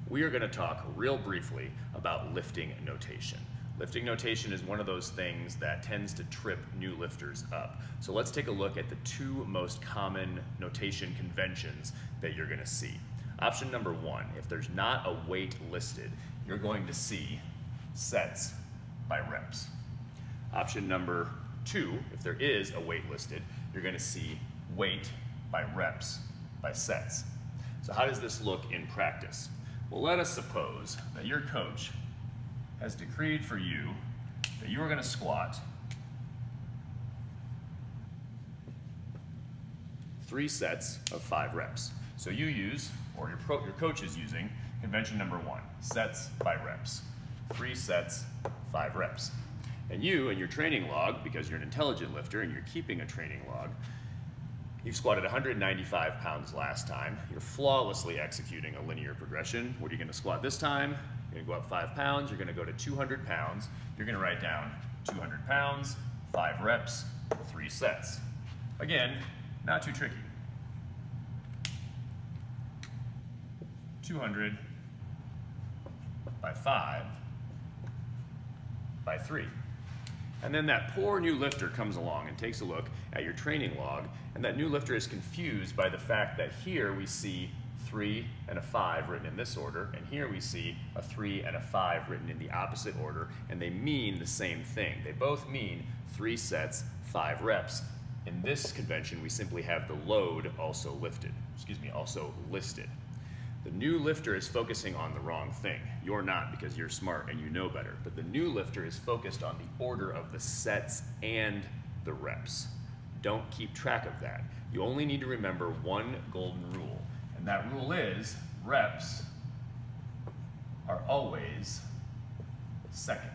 we are going to talk real briefly about lifting notation. Lifting notation is one of those things that tends to trip new lifters up. So let's take a look at the two most common notation conventions that you're going to see. Option number one, if there's not a weight listed, you're going to see sets by reps. Option number two, if there is a weight listed, you're going to see weight by reps by sets. So how does this look in practice? Well, let us suppose that your coach has decreed for you that you are going to squat 3 sets of 5 reps. So you use, or your coach is using, convention number one, sets by reps. 3 sets, 5 reps. And you, in your training log, because you're an intelligent lifter and you're keeping a training log, you've squatted 195 pounds last time. You're flawlessly executing a linear progression. What are you going to squat this time? You're going to go up 5 pounds. You're going to go to 200 pounds. You're going to write down 200 pounds, 5 reps, 3 sets. Again, not too tricky. 200 by 5 by 3. And then that poor new lifter comes along and takes a look at your training log, and that new lifter is confused by the fact that here we see 3 and a 5 written in this order, and here we see a 3 and a 5 written in the opposite order, and they mean the same thing. They both mean 3 sets, 5 reps. In this convention, we simply have the load also also listed. The new lifter is focusing on the wrong thing. You're not, because you're smart and you know better. But the new lifter is focused on the order of the sets and the reps. Don't keep track of that. You only need to remember one golden rule, and that rule is reps are always second.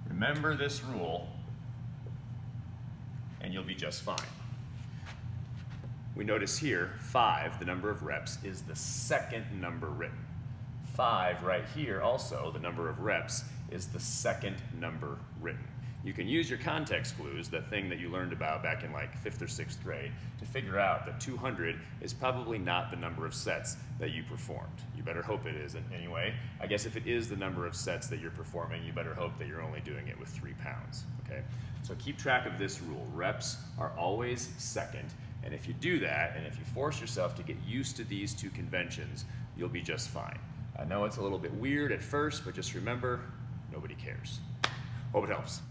Remember this rule, and you'll be just fine. We notice here, 5, the number of reps, is the second number written. 5 right here also, the number of reps, is the second number written. You can use your context clues, the thing that you learned about back in like 5th or 6th grade, to figure out that 200 is probably not the number of sets that you performed. You better hope it isn't anyway. I guess if it is the number of sets that you're performing, you better hope that you're only doing it with 3 pounds, okay? So keep track of this rule. Reps are always second, and if you do that, and if you force yourself to get used to these two conventions, you'll be just fine. I know it's a little bit weird at first, but just remember, nobody cares. Hope it helps.